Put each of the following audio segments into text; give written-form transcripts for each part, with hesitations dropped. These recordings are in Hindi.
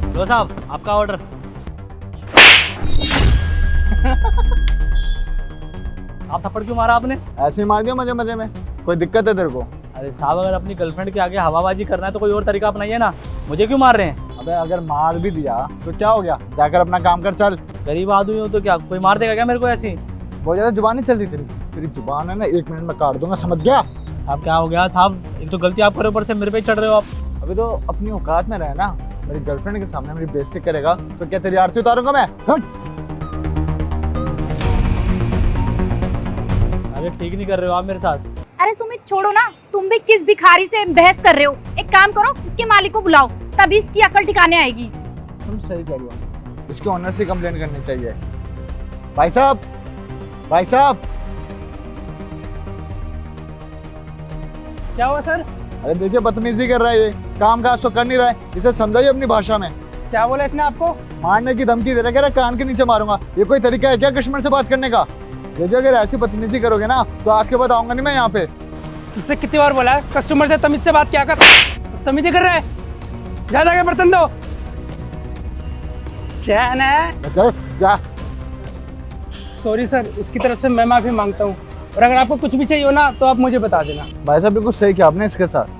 लो साहब आपका ऑर्डर। आप थप्पड़ क्यों मारा आपने? ऐसे ही मार दिया मजे मजे में, कोई दिक्कत है तेरे को? अरे साहब अगर अपनी गर्लफ्रेंड के आगे हवाबाजी करना है तो कोई और तरीका अपनाइए ना, मुझे क्यों मार रहे हैं? अबे अगर मार भी दिया तो क्या हो गया, जाकर अपना काम कर चल। गरीब आदमी हूँ तो क्या कोई मार देगा क्या मेरे को ऐसी? बहुत ज्यादा जुबान नहीं चल रही तेरी, तेरी जुबान है ना 1 मिनट में काट दूंगा, समझ गया? साहब क्या हो गया साहब, एक तो गलती आप करे ऊपर से मेरे पे ही चढ़ रहे हो आप। अभी तो अपनी औकात में रहे ना, मेरी गर्लफ्रेंड के सामने मेरी बेइज्जती करेगा तो क्या तेरी आरती उतारूंगा मैं? हट। अरे ठीक नहीं कर रहे हो आप मेरे साथ। अरे सुमित छोड़ो ना, तुम भी किस भिखारी से बहस कर रहे हो? एक काम करो, इसके मालिक को बुलाओ, तभी इसकी अकल ठिकाने आएगी। तुम सही कह रही हो, इसके ऑनर से कंप्लेन करनी चाहिए। भाई साहब, भाई साहब। क्या हुआ सर? अरे देखिए बदतमीजी कर रहा है ये, काम काज तो कर नहीं रहा है, इसे समझाइए अपनी भाषा में। क्या बोला इसने आपको? मारने की धमकी दे रहा है, कह रहा कान के नीचे मारूंगा। ये कोई तरीका है क्या कस्टमर से बात करने का? देखिए अगर ऐसी बदतमीजी करोगे ना तो आज के बाद आऊंगा नहीं मैं यहाँ पे। तुझसे कितनी बार बोला है कस्टमर से तमीज से बात क्या कर? तमीज कर रहा है, जा जाके बर्तन दो। चैन है। जा, जा। सॉरी सर, इसकी तरफ से मैं माफी मांगता हूँ, और अगर आपको कुछ भी चाहिए हो ना तो आप मुझे बता देना। भाई साहब बिल्कुल सही किया आपने इसके साथ।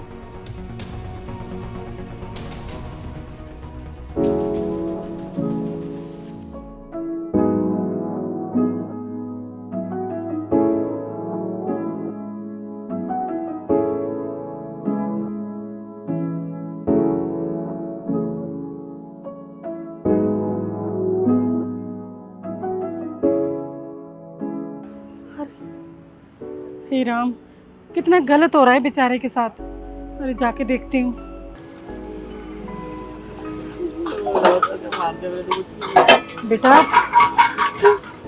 हे राम, कितना गलत हो रहा है बेचारे के साथ। अरे जाके देखती हूँ। बेटा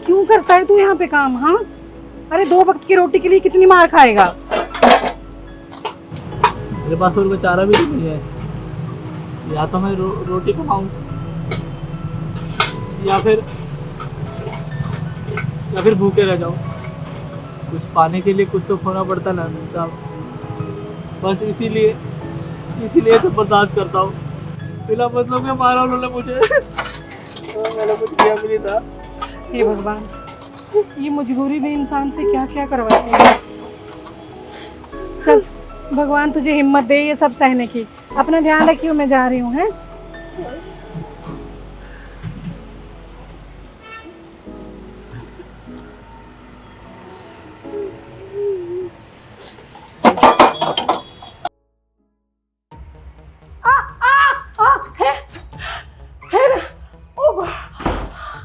क्यों करता है तू यहाँ पे काम? हाँ अरे 2 वक्त की रोटी के लिए कितनी मार खाएगा? मेरे पास और कोई चारा भी नहीं है, या तो मैं रोटी कमाऊं या फिर भूखे रह जाऊं। कुछ पाने के लिए कुछ तो खोना पड़ता ना साहब, बस इसीलिए सब बर्दाश्त करता हूँ। बिना मतलब के मारा उन्होंने मुझे। मैंने कुछ किया भी नहीं था। हे भगवान, ये मजबूरी में इंसान से क्या क्या करवाती है। चल भगवान तुझे हिम्मत दे ये सब सहने की। अपना ध्यान रखियो, मैं जा रही हूँ। हैं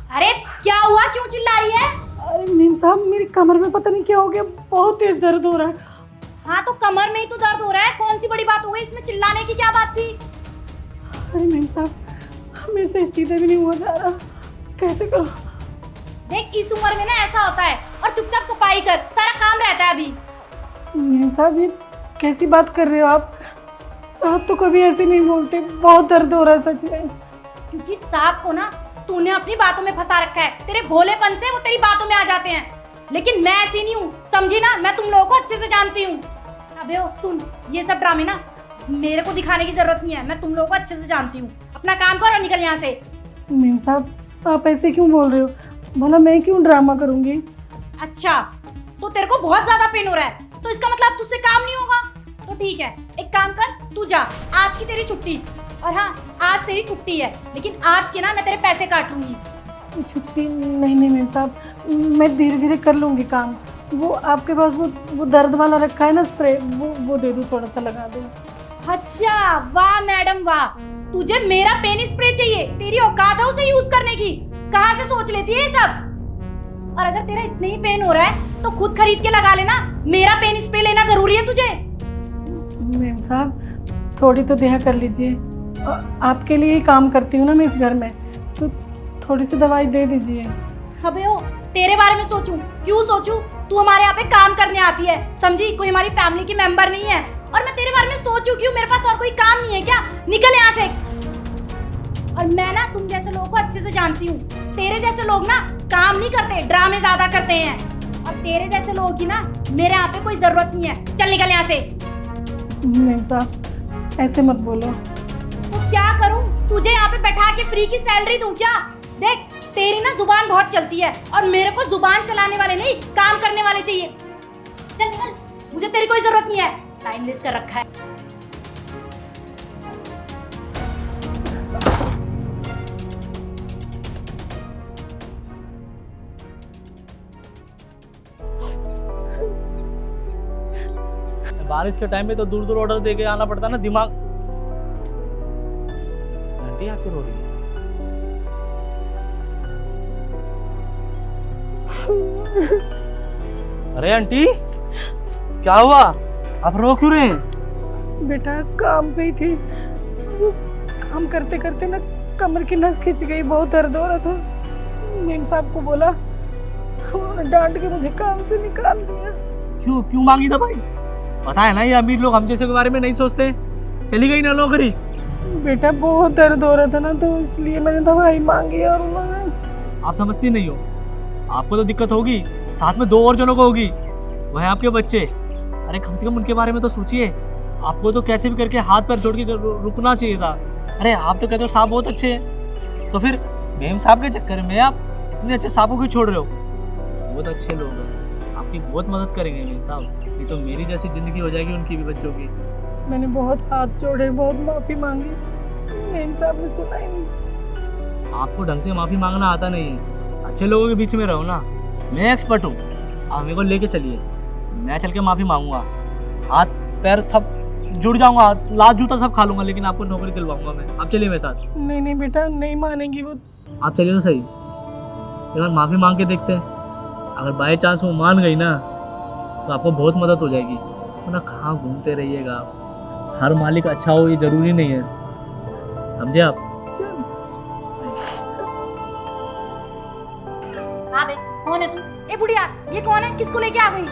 अरे क्या हुआ, क्यों चिल्ला रही है? अरे मीम साहब मेरी कमर में पता नहीं क्या हो गया, बहुत तेज दर्द हो रहा है। हाँ तो कमर में ही तो दर्द हो रहा है, कौन सी बड़ी बात हो गई, इसमें चिल्लाने की क्या बात थी? अरे मीम साहब मेरे से सीधे भी नहीं हुआ जा रहा, कैसे करूं? देख इस उम्र में ना ऐसा होता है, और चुपचाप सफाई कर, सारा काम रहता है अभी। मीम साहब ये कैसी बात कर रहे हो आप? साहब तो कभी ऐसे नहीं बोलते, बहुत दर्द हो रहा है सच में। क्योंकि सांप को ना तूने अपनी बातों में फंसा रखा है, तेरे भोलेपन से वो तेरी बातों में आ जाते हैं। लेकिन मैं ऐसी नहीं हूँ, समझी ना, मैं तुम लोगों को अच्छे से जानती हूँ। अबे ओ सुन, ये सब ड्रामे ना मेरे को दिखाने की जरूरत नहीं है, मैं तुम लोगों को अच्छे से जानती हूँ। अपना काम करो और निकल यहाँ से। मीम साहब आप ऐसे क्यों बोल रहे हो? भला मैं क्यों ड्रामा करूंगी? अच्छा तो तेरे को बहुत ज्यादा पेन हो रहा है, तो इसका मतलब तुझसे काम नहीं होगा। तो ठीक है, एक काम कर, तू जा, आज की तेरी छुट्टी। और हाँ आज तेरी छुट्टी है, लेकिन आज के ना मैं तेरे पैसे काट लूंगी। छुट्टी नहीं मीम साहब, मैं धीरे धीरे कर लूंगी काम। वो आपके पास वो दर्द वाला रखा है ना स्प्रे, वो दे दूँ, थोड़ा सा लगा दो। अच्छा वाह मैडम वाह, तुझे मेरा पेन स्प्रे चाहिए? तेरी औकात है उसे यूज करने की? कहाँ से सोच लेती है ये सब? और अगर तेरा इतने ही पेन हो रहा है तो खुद खरीद के लगा लेना, मेरा पेन स्प्रे लेना जरूरी है तुझे? मैम साहब थोड़ी तो दया कर लीजिए, आपके लिए ही काम करती हूँ ना मैं इस घर में, तो थोड़ी सी दवाई दे दीजिए। अबे ओ तेरे बारे में सोचूं? क्यों सोचूं? तू हमारे यहाँ पे काम करने आती है, समझी? कोई हमारी फैमिली की मेंबर नहीं है। और मैं तेरे बारे में सोचूं क्यों? मेरे पास और कोई काम नहीं है क्या? निकल यहाँ से। और मैं ना तुम जैसे लोगों को अच्छे से जानती हूँ, तेरे जैसे लोग ना काम नहीं करते, ड्रामे ज्यादा करते हैं। और तेरे जैसे लोगों की ना मेरे यहाँ पे कोई जरूरत नहीं है, चल निकल यहाँ से। मैम साहब ऐसे मत बोलो। तो क्या करूं? तू तुझे यहाँ पे बैठा के फ्री की सैलरी दूं क्या? देख तेरी ना जुबान बहुत चलती है और मेरे को जुबान चलाने वाले नहीं काम करने वाले चाहिए। चल निकल, मुझे तेरी कोई जरूरत नहीं है, टाइम वेस्ट कर रखा है। बारिश के टाइम में तो दूर दूर ऑर्डर दे के आना पड़ता ना, दिमाग। आंटी आके रो रही है। अरे आंटी क्या हुआ, आप रो क्यों रहे हैं? बेटा काम पे ही थी, काम करते करते ना कमर की नस खिंच गई, बहुत दर्द हो रहा था। मेम साहब को बोला, उन्होंने डांट के मुझे काम से निकाल दिया। क्यों क्यों मांगी दवाई? पता है ना ये अमीर लोग हम जैसे के बारे में नहीं सोचते। चली गई ना नौकरी। बेटा बहुत दर्द हो रहा था ना, तो इसलिए मैंने दवाई मांगी और उन्होंने। आप समझती नहीं हो, आपको तो दिक्कत होगी, साथ में 2 और जनों को होगी, वो है आपके बच्चे। अरे कम से कम उनके बारे में तो सोचिए। आपको तो कैसे भी करके हाथ पैर जोड़ के रुकना चाहिए था। अरे आप तो कहते हो साहब बहुत अच्छे हैं, तो फिर मेम साहब के चक्कर में आप इतने अच्छे साहबों क्यों छोड़ रहे हो? बहुत अच्छे लोग हैं, आपकी बहुत मदद करेंगे मेम साहब। ये तो मेरी जैसी जिंदगी हो जाएगी उनकी भी, बच्चों की। मैंने बहुत हाथ जोड़े, बहुत माफी मांगी, मेम साहब ने सुना ही नहीं। आपको ढंग से माफी मांगना आता नहीं है, अच्छे लोगों के बीच में रहो ना। मैं एक्सपर्ट हूँ, आप मेरे को लेके चलिए, मैं चल के माफी मांगूंगा, हाथ पैर सब जुड़ जाऊंगा, लात जूता सब खा लूंगा, लेकिन आपको नौकरी दिलवाऊंगा मैं। आप चलिए मेरे साथ। नहीं नहीं बेटा, नहीं मानेंगी वो। आप चलिए तो सही, एक बार माफी मांग के देखते हैं। अगर बाय चांस वो मान गई ना तो आपको बहुत मदद हो जाएगी। वरना कहाँ घूमते रहिएगा आप। हर मालिक अच्छा हो ये जरूरी नहीं है, समझे आप? हाँ बे, कौन है तू? ए बुढ़िया, ये कौन है? किसको लेके आ गई?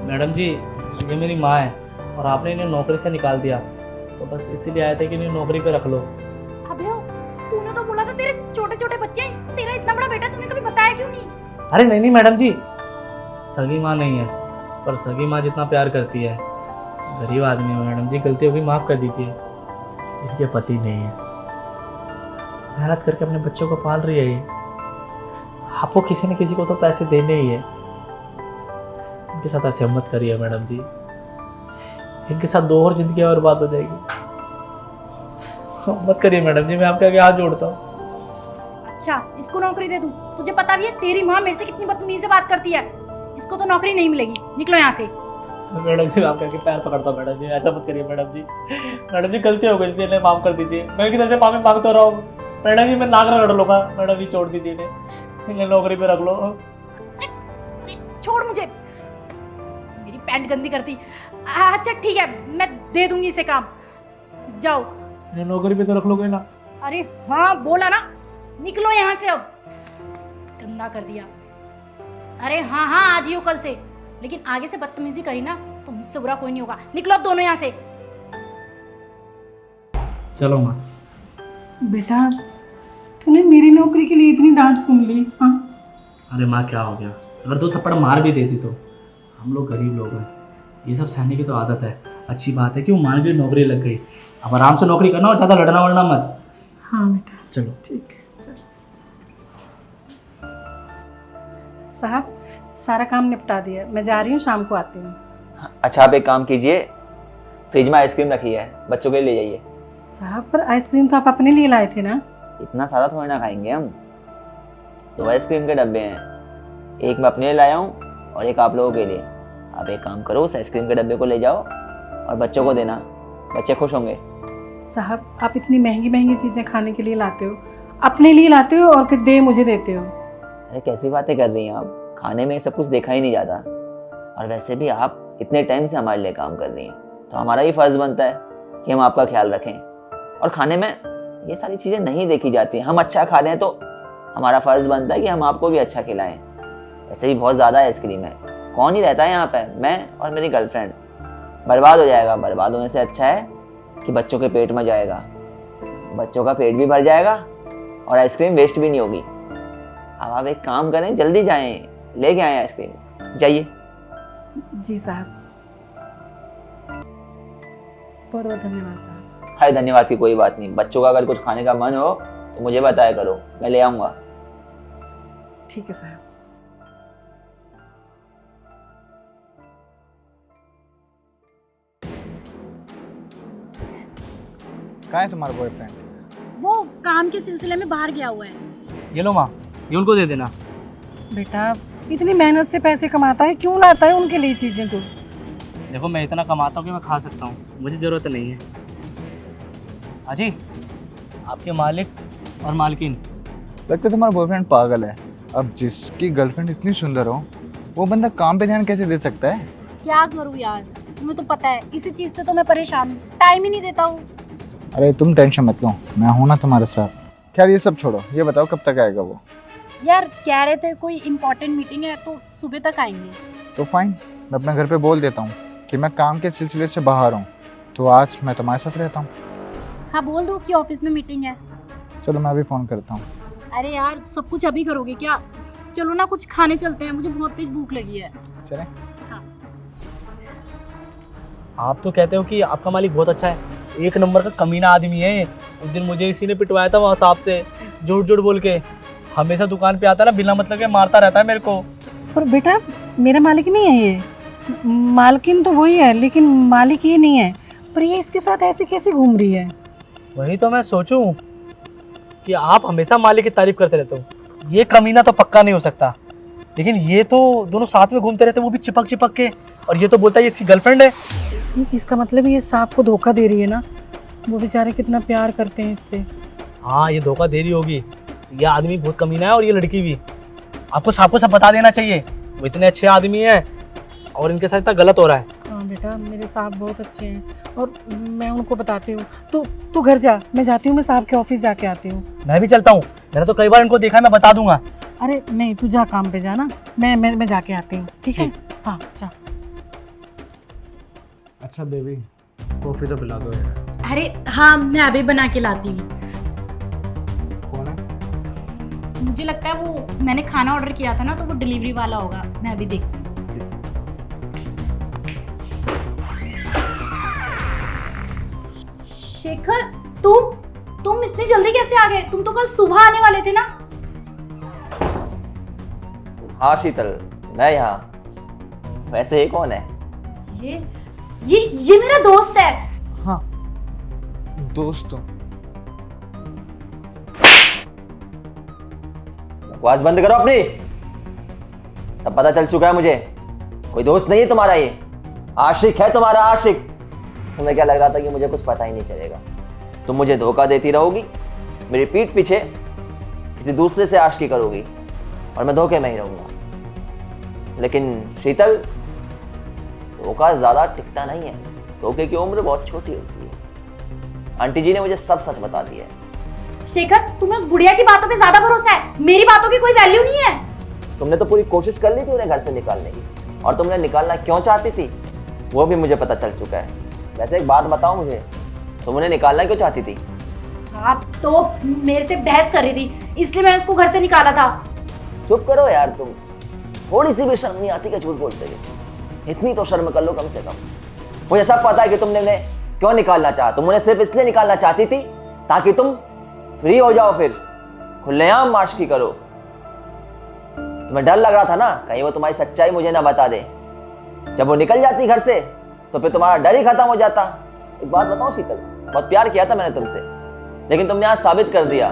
मैडम जी ये मेरी माँ है और आपने इन्हें नौकरी से निकाल दिया, तो बस इसीलिए आए थे कि इन्हें नौकरी पे रख लो। अबे तूने तो बोला था तेरे छोटे छोटे बच्चे हैं, तेरा इतना बड़ा बेटा तूने कभी बताया क्यों नहीं? अरे नहीं मैडम जी, सगी माँ नहीं है, पर सगी माँ जितना प्यार करती है। गरीब आदमी है मैडम जी, गलती होगी माफ़ कर दीजिए। इनके पति नहीं है, मेहनत करके अपने बच्चों को पाल रही है ये। आपको किसी न किसी को तो पैसे देने ही है। इनके साथ ऐसे मत करिए मैडम जी, इनके साथ 2 और जिंदगी बर्बाद हो जाएगी। मत करिए मैडम जी, मैं आपके आगे हाथ जोड़ता हूँ। अच्छा इसको नौकरी दे दूं? तुझे पता भी है तेरी माँ मेरे से कितनी बदतमीजी से बात करती है। इसको तो नौकरी नहीं मिलेगी, निकलो यहाँ से। मैडम जी आपके आगे पैर पकड़ता हूँ मैडम जी, ऐसा मत करिए मैडम जी। मैडम जी गलती हो गई इनसे, इन्हें माफ़ कर दीजिए। मैं इनकी तरफ से माफ़ी मांगता रहा हूँ मैडम जी, मैं नाक रगड़ लूँगा। मैडम जी छोड़ दीजिए इन्हें नौकरी पे रख लो। छोड़ मुझे, मेरी पैंट गंदी करती। अच्छा ठीक है, मैं दे दूंगी इसे काम, जाओ। इन्हें नौकरी पे तो रख लोगे ना? अरे हाँ बोला ना, निकलो यहाँ से। अब गंदा कर दिया। अरे हाँ हाँ आ जियो कल से, लेकिन आगे से बदतमीजी करी ना तो मुझसे बुरा कोई नहीं होगा। निकलो अब दोनों यहाँ से। चलो माँ। बेटा तूने मेरी नौकरी के लिए इतनी डांट सुन ली? हाँ अरे माँ क्या हो गया, अगर 2 थप्पड़ मार भी देती तो। हम लोग गरीब लोग हैं, ये सब सहने की तो आदत है। अच्छी बात है कि वो मान गई, नौकरी लग गई। अब आराम से नौकरी करना और ज़्यादा लड़ना वड़ना मत। हाँ बेटा चलो ठीक है, चलो। साहब सारा काम निपटा दिया, मैं जा रही हूँ, शाम को आती हूँ। अच्छा आप एक काम कीजिए, फ्रिज में आइसक्रीम रखी है, बच्चों के लिए ले जाइए। साहब पर आइसक्रीम तो आप अपने लिए लाए थे ना? इतना सारा थोड़ी ना खाएंगे हम, 2 आइसक्रीम के डब्बे हैं, एक मैं अपने लिए लाया हूँ और एक आप लोगों के लिए। आप एक काम करो, उस आइसक्रीम के डब्बे को ले जाओ और बच्चों को देना, बच्चे खुश होंगे। साहब आप इतनी महंगी महंगी चीज़ें खाने के लिए लाते हो, अपने लिए लाते हो और फिर दे मुझे देते हो। अरे कैसी बातें कर रही हैं आप, खाने में सब कुछ देखा ही नहीं जाता। और वैसे भी आप इतने टाइम से हमारे लिए काम कर रही हैं, तो हमारा ही फर्ज बनता है कि हम आपका ख्याल रखें। और खाने में ये सारी चीज़ें नहीं देखी जाती। हम अच्छा खा रहे हैं तो हमारा फर्ज बनता है कि हम आपको भी अच्छा खिलाएं। वैसे भी बहुत ज़्यादा आइसक्रीम है, कौन ही रहता है यहाँ पे, मैं और मेरी गर्लफ्रेंड। बर्बाद हो जाएगा, बर्बाद होने से अच्छा है कि बच्चों के पेट में जाएगा, बच्चों का पेट भी भर जाएगा और आइसक्रीम वेस्ट भी नहीं होगी। अब आप एक काम करें, जल्दी जाएं, लेके आए आइसक्रीम, जाइए। जी साहब, बहुत बहुत धन्यवाद साहब। हाय धन्यवाद की कोई बात नहीं। बच्चों का अगर कुछ खाने का मन हो तो मुझे बताया करो, मैं ले आऊँगा। ठीक है साहब। कहाँ है तुम्हारा बॉयफ्रेंड? वो काम के सिलसिले में बाहर गया हुआ है। ये लो माँ, ये उनको दे देना। बेटा इतनी मेहनत से पैसे कमाता है, क्यों लाता है उनके लिए चीजें तू? देखो मैं इतना कमाता हूँ कि मैं खा सकता हूँ, मुझे ज़रूरत नहीं है। अजी, आपके मालिक और मालकिन। लगता है तुम्हारा बॉयफ्रेंड पागल है। अब जिसकी गर्लफ्रेंड इतनी सुंदर हो, वो बंदा काम पे ध्यान कैसे दे सकता है? क्या करूँ यार, तुम्हें तो पता है इसी चीज़ से तो मैं परेशान हूँ, टाइम ही नहीं देता हूँ। अरे तुम टेंशन मत लो, मैं हूं ना तुम्हारे साथ। खैर ये सब छोड़ो, ये बताओ कब तक आएगा वो? यार कह रहे थे कोई इम्पोर्टेंट मीटिंग है तो सुबह तक आएंगे। तो फाइन, मैं अपने घर पे बोल देता हूँ कि मैं काम के सिलसिले से बाहर हूँ, तो आज मैं तुम्हारे साथ रहता हूँ। हाँ बोल दो कि ऑफिस में मीटिंग है। चलो मैं अभी फ़ोन करता हूँ। अरे यार सब कुछ अभी करोगे क्या? चलो ना कुछ खाने चलते हैं, मुझे बहुत तेज भूख लगी है। चलें? आप तो कहते हो कि आपका मालिक बहुत अच्छा है, एक नंबर का कमीना आदमी है। उस दिन मुझे इसी ने पिटवाया था वहाँ साहब से, झूठ झूठ बोल के। हमेशा दुकान पे आता ना, बिना मतलब के मारता रहता है मेरे को। पर बेटा मेरा मालिक नहीं है ये, मालकिन तो वही है लेकिन मालिक ये नहीं है। पर ये इसके साथ ऐसे कैसे घूम रही है? वही तो मैं सोचूं कि आप हमेशा मालिक की तारीफ करते रहते हो, ये कमीना तो पक्का नहीं हो सकता। लेकिन ये तो दोनों साथ में घूमते रहते, वो भी चिपक चिपक के, और ये तो बोलता है ये इसकी गर्लफ्रेंड है। इसका मतलब ये सांप को धोखा दे रही है ना, वो बेचारे कितना प्यार करते हैं इससे। हाँ ये धोखा दे रही होगी, ये आदमी बहुत कमीना है और ये लड़की भी। आपको साहब को सब बता देना चाहिए, वो इतने अच्छे आदमी हैं और इनके साथ इतना गलत हो रहा है। हाँ बेटा मेरे साहब बहुत अच्छे हैं और मैं उनको बताती हूँ। तू घर जा, मैं जाती हूँ, मैं साहब के ऑफिस जाके आती हूँ। मैं भी चलता हूँ, मैंने तो कई बार इनको देखा है, मैं बता दूंगा। अरे नहीं तू जा, काम पे जा ना, मैं जाके आती हूँ। ठीक है? हाँ जा। अच्छा बेबी, कॉफ़ी तो पिला दो यार। अरे हाँ मैं अभी बना के लाती हूँ। कौन है? मुझे लगता है वो, मैंने खाना ऑर्डर किया था ना तो वो डिलीवरी वाला होगा, मैं अभी देखती हूँ। शेखर तुम इतनी जल्दी कैसे आ गए? तुम तो कल सुबह आने वाले थे ना? हाँ शीतल, मैं यहाँ। वैसे ये कौन है? ये मेरा दोस्त है। हाँ दोस्तों। बकवास बंद करो अपनी, सब पता चल चुका है मुझे। कोई दोस्त नहीं है तुम्हारा, ये आशिक है तुम्हारा, आशिक। तुम्हें क्या लग रहा था कि मुझे कुछ पता ही नहीं चलेगा? तुम मुझे धोखा देती रहोगी, मेरी पीठ पीछे किसी दूसरे से आशिकी करोगी और मैं धोखे में ही रहूंगा। लेकिन शीतल, धोखा ज्यादा टिकता नहीं है, धोखे की उम्र बहुत छोटी होती है। आंटी जी ने मुझे सब सच बता दिया है। शेखर तुम्हें उस बुढ़िया की बातों पे ज्यादा भरोसा है, मेरी बातों की कोई वैल्यू नहीं है। तुमने तो पूरी कोशिश कर ली थी उन्हें घर से निकालने की, और तुमने निकालना क्यों चाहती थी वो भी मुझे पता चल चुका है। वैसे एक बात बताओ मुझे, तुम उन्हें निकालना क्यों चाहती थी? आप तो मेरे से बहस कर रही थी, इसलिए मैंने उसको घर से निकाला था। चुप करो यार, तुम थोड़ी सी भी शर्म नहीं आती क्या झूठ बोलते हुए? इतनी तो शर्म कर लो कम से कम। मुझे सब पता है कि तुमने उन्हें क्यों निकालना चाहा। तुम उन्हें सिर्फ इसलिए निकालना चाहती थी ताकि तुम फ्री हो जाओ, फिर खुलेआम आशिकी करो। तुम्हें डर लग रहा था ना कहीं वो तुम्हारी सच्चाई मुझे ना बता दे। जब वो निकल जाती घर से तो फिर तुम्हारा डर ही खत्म हो जाता। एक बात बताओ शीतल, बहुत प्यार किया था मैंने तुमसे, लेकिन तुमने आज साबित कर दिया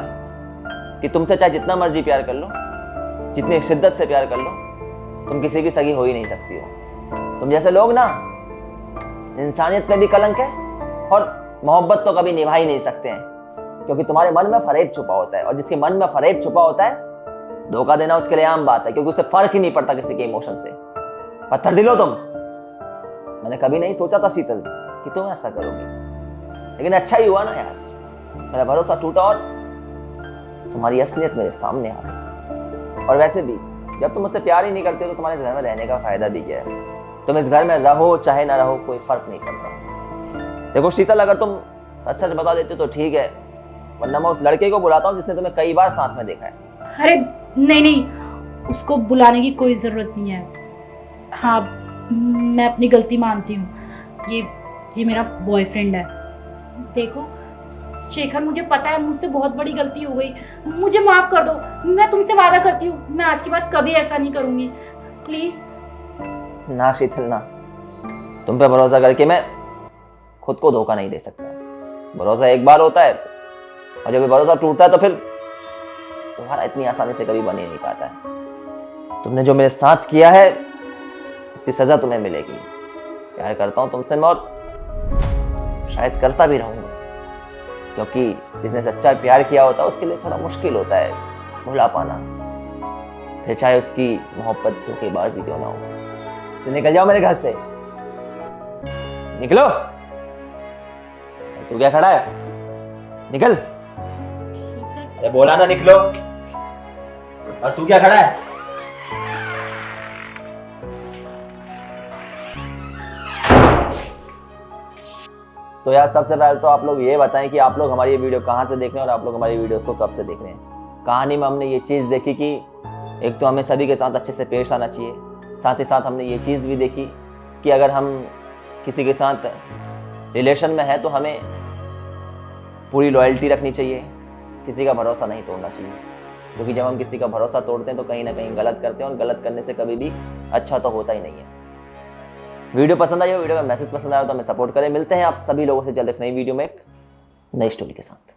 कि तुमसे चाहे जितना मर्जी प्यार कर लो, जितनी शिद्दत से प्यार कर लो, तुम किसी की सगी हो ही नहीं सकती हो। तुम जैसे लोग ना इंसानियत में भी कलंक है और मोहब्बत तो कभी निभा ही नहीं सकते हैं, क्योंकि तुम्हारे मन में फरेब छुपा होता है, और जिसके मन में फरेब छुपा होता है धोखा देना उसके लिए आम बात है, क्योंकि उससे फर्क ही नहीं पड़ता किसी के इमोशन से। पत्थर दिलो तुम। मैंने कभी नहीं सोचा था शीतल कि तुम ऐसा करोगी, लेकिन अच्छा ही हुआ ना यार, मेरा भरोसा टूटा और तुम्हारी असलियत मेरे सामने आ गई। और वैसे भी जब तुम मुझसे प्यार ही नहीं करते तो तुम्हारे इस घर में रहने का फायदा भी क्या है? तुम इस घर में रहो चाहे ना रहो, कोई फर्क नहीं पड़ता। देखो शीतल, अगर तुम सच सच बता देते तो ठीक है, वरना मैं उस लड़के को बुलाता हूँ जिसने तुम्हें कई बार साथ में देखा है। अरे नहीं, उसको बुलाने की कोई जरूरत नहीं है। हाँ मैं अपनी गलती मानती हूँ, ये मेरा बॉयफ्रेंड है। देखो शेखर मुझे पता है मुझसे बहुत बड़ी गलती हो गई, मुझे माफ कर दो। मैं तुमसे वादा करती हूँ मैं आज के बाद कभी ऐसा नहीं करूंगी, प्लीज। ना शीतल ना, तुम पे भरोसा करके मैं खुद को धोखा नहीं दे सकता। भरोसा एक बार होता है और जब ये भरोसा टूटता है तो फिर तुम्हारा इतनी आसानी से कभी बन ही नहीं पाता है। तुमने जो मेरे साथ किया है उसकी सजा तुम्हें मिलेगी। प्यार करता हूं तुमसे मैं और शायद करता भी रहूंगा, क्योंकि जिसने सच्चा प्यार किया होता है उसके लिए थोड़ा मुश्किल होता है भुला पाना, फिर चाहे उसकी मोहब्बत धोखेबाजी क्यों ना हो। तो निकल जाओ मेरे घर से, निकलो। तू क्या खड़ा है, निकल। अरे बोला ना निकलो, और तू क्या खड़ा है? तो यार सबसे पहले तो आप लोग ये बताएं कि आप लोग हमारी ये वीडियो कहाँ से देख रहे हैं और आप लोग हमारी वीडियोस को कब से देख रहे हैं। कहानी में हमने ये चीज़ देखी कि एक तो हमें सभी के साथ अच्छे से पेश आना चाहिए, साथ ही साथ हमने ये चीज़ भी देखी कि अगर हम किसी के साथ रिलेशन में है तो हमें पूरी लॉयल्टी रखनी चाहिए, किसी का भरोसा नहीं तोड़ना चाहिए, क्योंकि जब हम किसी का भरोसा तोड़ते हैं तो कहीं ना कहीं गलत करते हैं और गलत करने से कभी भी अच्छा तो होता ही नहीं है। वीडियो पसंद आई हो, वीडियो का मैसेज पसंद आया तो हमें सपोर्ट करें। मिलते हैं आप सभी लोगों से जल्द एक नई वीडियो में एक नई स्टोरी के साथ।